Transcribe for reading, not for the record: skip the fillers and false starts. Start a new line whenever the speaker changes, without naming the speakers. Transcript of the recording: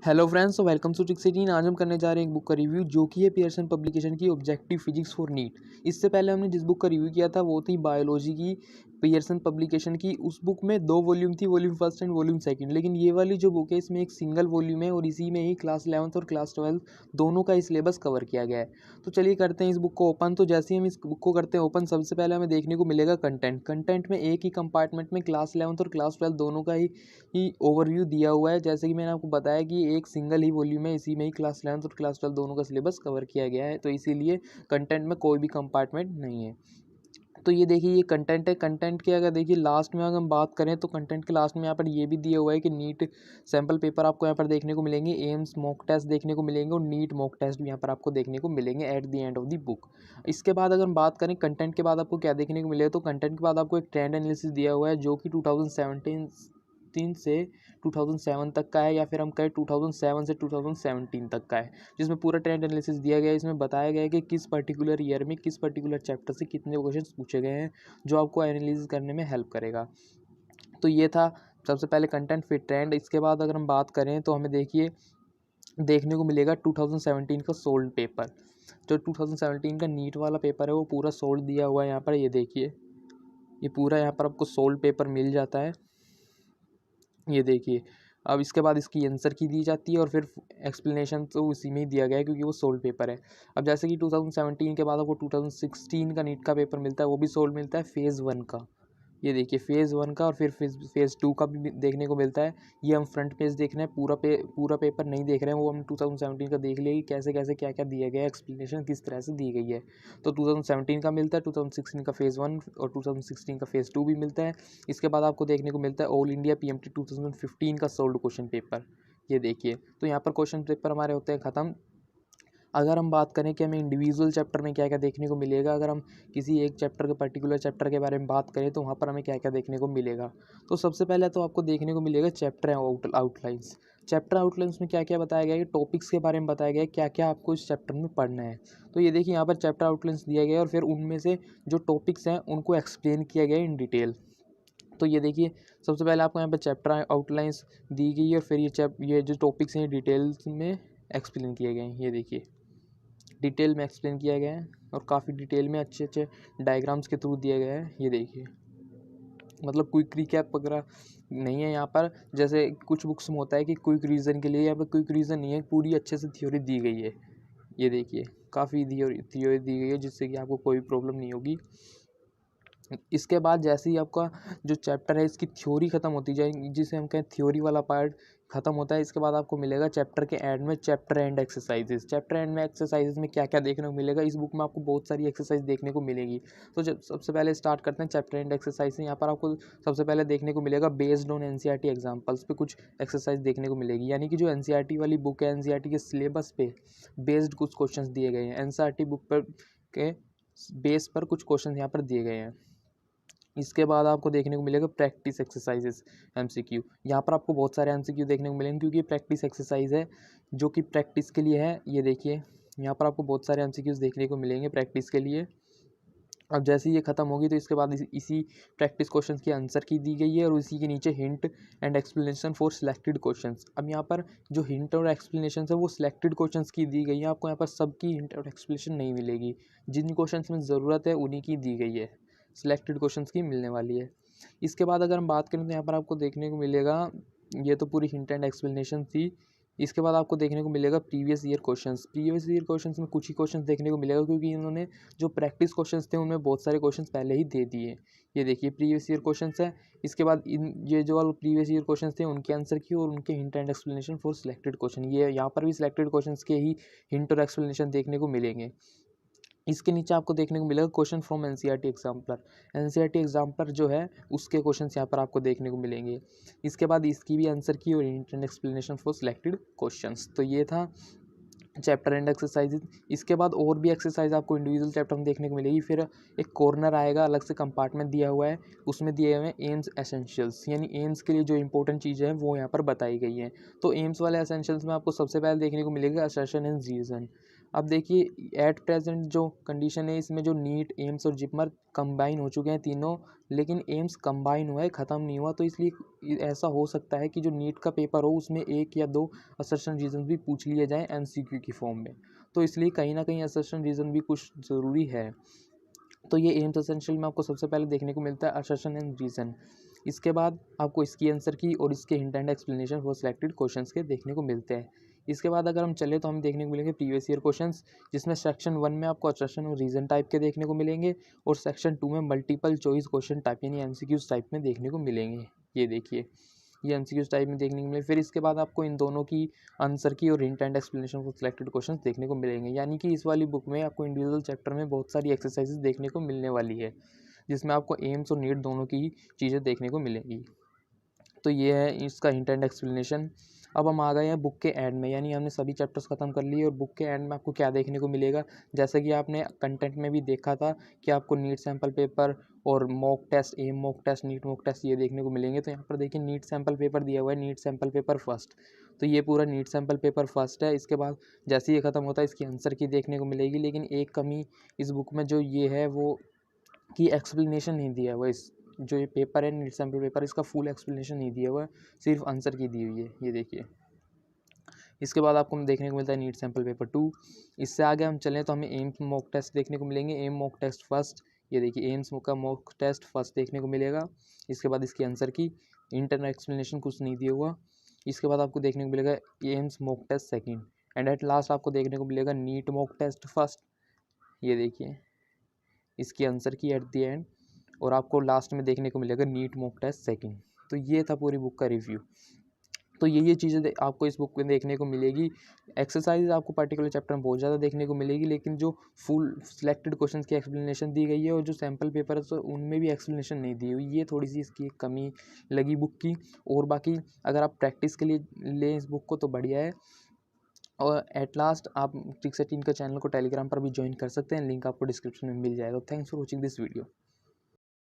Hello friends, welcome to trick city. आज हम करने जा रहे हैं एक बुक का रिव्यू जो कि है पियर्सन पब्लिकेशन की ऑब्जेक्टिव फिजिक्स फॉर नीट। इससे पहले हमने जिस बुक का रिव्यू किया था वो थी बायोलॉजी की पियर्सन पब्लिकेशन की। उस बुक में 2 वॉल्यूम थी, volume first and volume second. लेकिन ये वाली जो बुक है इसमें एक सिंगल वॉल्यूम है और इसी में ही क्लास 11th और क्लास 12 दोनों का सिलेबस कवर किया गया है। तो चलिए करते हैं इस बुक को ओपन। तो जैसे ही हम इस बुक को करते हैं ओपन, सबसे पहले हमें देखने को मिलेगा कंटेंट में एक ही कंपार्टमेंट में क्लास 11th और क्लास 12 दोनों का ही ओवरव्यू दिया हुआ है। जैसे कि मैंने आपको बताया कि एक सिंगल ही वॉल्यूम है, इसी में ही क्लास 11th और क्लास 12 दोनों का सिलेबस कवर किया गया है। तो इसीलिए कंटेंट में कोई भी कंपार्टमेंट नहीं है। तो ये देखिए, ये कंटेंट है। कंटेंट के अगर देखिए लास्ट में अगर हम बात करें तो कंटेंट के लास्ट में यहाँ पर ये भी दिया हुआ है कि नीट सैम्पल पेपर आपको यहाँ पर देखने को मिलेंगे, एम्स मॉक टेस्ट देखने को मिलेंगे और नीट मॉक टेस्ट भी यहाँ पर आपको देखने को मिलेंगे at the end of the book. इसके बाद अगर हम बात करें कंटेंट के बाद आपको क्या देखने को मिलेगा, तो कंटेंट के बाद आपको एक ट्रेंड एनालिसिस दिया हुआ है जो कि 2017 से 2007 तक का है, या फिर हम कहें 2007 से 2017 तक का है, जिसमें पूरा ट्रेंड एनालिसिस दिया गया है। इसमें बताया गया है कि किस पर्टिकुलर ईयर में किस पर्टिकुलर चैप्टर से कितने क्वेश्चंस पूछे गए हैं, जो आपको एनालिसिस करने में हेल्प करेगा। तो ये था सबसे पहले कंटेंट, फिर ट्रेंड। इसके बाद अगर हम बात करें तो हमें देखिए देखने को मिलेगा 2017 का सोल्ड पेपर। जो 2017 का नीट वाला पेपर है वो पूरा सोल्ड दिया हुआ है यहाँ पर। ये देखिए, ये पूरा यहाँ पर आपको सोल्ड पेपर मिल जाता है। ये देखिए, अब इसके बाद इसकी आंसर की दी जाती है और फिर एक्सप्लेनेशन तो उसी में ही दिया गया है क्योंकि वो सोल्ड पेपर है। अब जैसे कि 2017 के बाद आपको 2016 का नीट का पेपर मिलता है, वो भी सोल्ड मिलता है फेज़ 1 का। ये देखिए फेज़ 1 का, और फिर फेज़ 2 का भी देखने को मिलता है। ये हम फ्रंट पेज देख रहे हैं, पूरा पेपर नहीं देख रहे हैं, वो हम 2017 का देख लिया कि कैसे कैसे क्या क्या दिया गया है, एक्सप्लेनेशन किस तरह से दी गई है। तो 2017 का मिलता है, 2016 का फेज़ 1 और 2016 का फेज़ 2 भी मिलता है। इसके बाद आपको देखने को मिलता है ऑल इंडिया PMT 2015 का सोल्ड क्वेश्चन पेपर। ये देखिए, तो यहाँ पर क्वेश्चन पेपर हमारे होते हैं ख़त्म। अगर हम बात करें कि हमें इंडिविजुअल चैप्टर में क्या क्या देखने को मिलेगा, अगर हम किसी एक चैप्टर के पर्टिकुलर चैप्टर के बारे में बात करें तो वहाँ पर हमें क्या क्या देखने को मिलेगा, तो सबसे पहले तो आपको देखने को मिलेगा चैप्टर आउटलाइंस। चैप्टर आउटलाइंस में क्या क्या बताया गया है, टॉपिक्स के बारे में बताया गया है, क्या क्या आपको इस चैप्टर में पढ़ना है। तो ये देखिए, यहाँ पर चैप्टर आउटलाइंस दिया गया है और फिर उनमें से जो टॉपिक्स हैं उनको एक्सप्लेन किया गया है इन डिटेल। तो ये देखिए, सबसे पहले आपको यहाँ पर चैप्टर आउटलाइंस दी गई है और फिर ये जो टॉपिक्स हैं डिटेल्स में एक्सप्लेन किए गए हैं। ये देखिए, डिटेल में एक्सप्लेन किया गया है और काफ़ी डिटेल में अच्छे अच्छे डायग्राम्स के थ्रू दिया गया है। ये देखिए, मतलब क्विक रिकैप वगैरह नहीं है यहाँ पर, जैसे कुछ बुक्स में होता है कि क्विक रीज़न के लिए, यहाँ पर क्विक रीज़न नहीं है, पूरी अच्छे से थ्योरी दी गई है। ये देखिए, काफ़ी थ्योरी दी गई है जिससे कि आपको कोई प्रॉब्लम नहीं होगी। इसके बाद जैसे ही आपका जो चैप्टर है इसकी थ्योरी ख़त्म होती जाएगी, जिसे हम कहें थ्योरी वाला पार्ट ख़त्म होता है, इसके बाद आपको मिलेगा चैप्टर के एंड में chapter and exercises. Chapter and में एक्सरसाइजेज में क्या क्या देखने को मिलेगा, इस बुक में आपको बहुत सारी एक्सरसाइज देखने को मिलेगी। तो जब सबसे पहले स्टार्ट करते हैं चैप्टर एंड एक्सरसाइज से। यहाँ पर आपको सबसे पहले देखने को मिलेगा बेस्ड ऑन NCERT एग्जाम्पल्स पे कुछ एक्सरसाइज देखने को मिलेगी, यानी कि जो NCERT वाली बुक है, NCERT के सिलेबस पे बेस्ड कुछ क्वेश्चन दिए गए हैं, NCERT बुक पर के बेस पर कुछ क्वेश्चन यहाँ पर दिए गए हैं। इसके बाद आपको देखने को मिलेगा प्रैक्टिस एक्सरसाइजेस MCQ। यहाँ पर आपको बहुत सारे MCQ देखने को मिलेंगे क्योंकि प्रैक्टिस एक्सरसाइज है जो कि प्रैक्टिस के लिए है। ये देखिए, यहाँ पर आपको बहुत सारे MCQs देखने को मिलेंगे प्रैक्टिस के लिए। अब जैसे ये ख़त्म होगी तो इसके बाद इसी प्रैक्टिस क्वेश्चंस की आंसर की दी गई है और इसी के नीचे hint and explanation for selected questions. अब यहाँ पर जो हिंट और एक्सप्लेनेशन है वो सिलेक्टेड क्वेश्चंस की दी गई है, आपको यहाँ पर सबकी हिंट और एक्सप्लेनेशन नहीं मिलेगी। जिन क्वेश्चंस में ज़रूरत है उन्हीं की दी गई है, सिलेक्टेड क्वेश्चंस की मिलने वाली है। इसके बाद अगर हम बात करें तो यहाँ पर आपको देखने को मिलेगा, ये तो पूरी हिंट एंड एक्सप्लेनेशन थी। इसके बाद आपको देखने को मिलेगा प्रीवियस ईयर क्वेश्चंस में कुछ ही क्वेश्चंस देखने को मिलेगा क्योंकि इन्होंने जो प्रैक्टिस क्वेश्चंस थे उनमें बहुत सारे क्वेश्चंस पहले ही दे दिए। ये देखिए, प्रीवियस ईयर क्वेश्चंस है। इसके बाद ये जो वाले प्रीवियस ईयर क्वेश्चंस थे उनके आंसर की और उनके hint and explanation for selected question, ये यहाँ पर भी सिलेक्टेड क्वेश्चंस के ही हिंट और एक्सप्लेनेशन देखने को मिलेंगे। इसके नीचे आपको देखने को मिलेगा question from NCERT exemplar. NCERT exemplar जो है उसके क्वेश्चंस यहाँ पर आपको देखने को मिलेंगे। इसके बाद इसकी भी आंसर की और hint and explanation for selected questions. तो ये था चैप्टर एंड एक्सरसाइजेज। इसके बाद और भी एक्सरसाइज आपको इंडिविजुअल चैप्टर में देखने को मिलेगी। फिर एक कॉर्नर आएगा, अलग से कंपार्टमेंट दिया हुआ है, उसमें दिए हुए हैं एम्स एसेंशियल्स, यानी एम्स के लिए जो इंपॉर्टेंट चीज़ें हैं वो यहाँ पर बताई गई हैं। तो एम्स वाले एसेंशियल्स में आपको सबसे पहले देखने को मिलेगा असर्शन एंड रीजन। अब देखिए एट प्रेजेंट जो कंडीशन है इसमें जो नीट, एम्स और जिपमर कंबाइन हो चुके हैं तीनों, लेकिन एम्स कंबाइन हुआ है, ख़त्म नहीं हुआ। तो इसलिए ऐसा हो सकता है कि जो नीट का पेपर हो उसमें 1 या 2 असर्शन रीजन भी पूछ लिए जाएँ एमसीक्यू की फॉर्म में। तो इसलिए कहीं ना कहीं असर्शन रीजन भी कुछ ज़रूरी है। तो ये एम्स एसेंशियल में आपको सबसे पहले देखने को मिलता है असर्शन एंड रीजन। इसके बाद आपको इसकी आंसर की और इसके hint and explanation for selected questions के देखने को मिलते हैं। इसके बाद अगर हम चले तो हम देखने को मिलेंगे प्रीवियस ईयर क्वेश्चंस, जिसमें सेक्शन 1 में आपको असर्शन और रीजन टाइप के देखने को मिलेंगे और सेक्शन 2 में मल्टीपल चॉइस क्वेश्चन टाइप यानी एमसीक्यूज टाइप में देखने को मिलेंगे। ये देखिए ये एमसीक्यूज टाइप में देखने को मिले। फिर इसके बाद आपको इन दोनों की आंसर की और hint and explanation for selected questions देखने को मिलेंगे। यानी कि इस वाली बुक में आपको इंडिविजुअल चैप्टर में बहुत सारी एक्सरसाइजेज देखने को मिलने वाली है, जिसमें आपको एम्स और नीट दोनों की चीज़ें देखने को मिलेंगी। तो ये है इसका हिंट एंड एक्सप्लेनेशन। अब हम आ गए हैं बुक के एंड में, यानी हमने सभी चैप्टर्स खत्म कर लिए और बुक के एंड में आपको क्या देखने को मिलेगा। जैसे कि आपने कंटेंट में भी देखा था कि आपको नीट सैम्पल पेपर और mock test, M mock test, NEET mock test ये देखने को मिलेंगे। तो यहाँ पर देखिए नीट सैम्पल पेपर दिया हुआ है, नीट सैम्पल पेपर फर्स्ट। तो ये पूरा नीट सैम्पल पेपर फर्स्ट है। इसके बाद जैसे ही ये ख़त्म होता है इसकी आंसर की देखने को मिलेगी। लेकिन एक कमी इस बुक में जो ये है वो कि एक्सप्लेनेशन नहीं दिया हुआ। इस जो ये पेपर है नीट सैम्पल पेपर, इसका फुल एक्सप्लेनेशन नहीं दिया हुआ है, सिर्फ आंसर की दी हुई है। ये देखिए इसके बाद आपको देखने को मिलता है नीट सैम्पल पेपर 2। इससे आगे हम चलें तो हमें एम्स मॉक टेस्ट देखने को मिलेंगे, एम मॉक टेस्ट फर्स्ट। ये देखिए एम्स का मॉक टेस्ट फर्स्ट देखने को मिलेगा। इसके बाद इसकी आंसर की इंटरनल एक्सप्लेनेशन कुछ नहीं दिया हुआ। इसके बाद आपको देखने को मिलेगा AIIMS mock test second and at last आपको देखने को मिलेगा नीट मॉक टेस्ट फर्स्ट। ये देखिए इसकी आंसर की एट द एंड और आपको लास्ट में देखने को मिलेगा नीट मॉक टेस्ट सेकंड। तो ये था पूरी बुक का रिव्यू। तो ये चीज़ें आपको इस बुक में देखने को मिलेगी। एक्सरसाइज आपको पर्टिकुलर चैप्टर में बहुत ज़्यादा देखने को मिलेगी, लेकिन जो फुल सिलेक्टेड क्वेश्चंस की एक्सप्लेनेशन दी गई है और जो सैम्पल पेपर है तो उनमें भी एक्सप्लेनेशन नहीं दी हुई। ये थोड़ी सी इसकी एक कमी लगी बुक की। और बाकी अगर आप प्रैक्टिस के लिए लें इस बुक को तो बढ़िया है। और एट लास्ट आप ट्रिक्स 18 का चैनल को टेलीग्राम पर भी ज्वाइन कर सकते हैं, लिंक आपको डिस्क्रिप्शन में मिल जाएगा। Thanks for watching this video.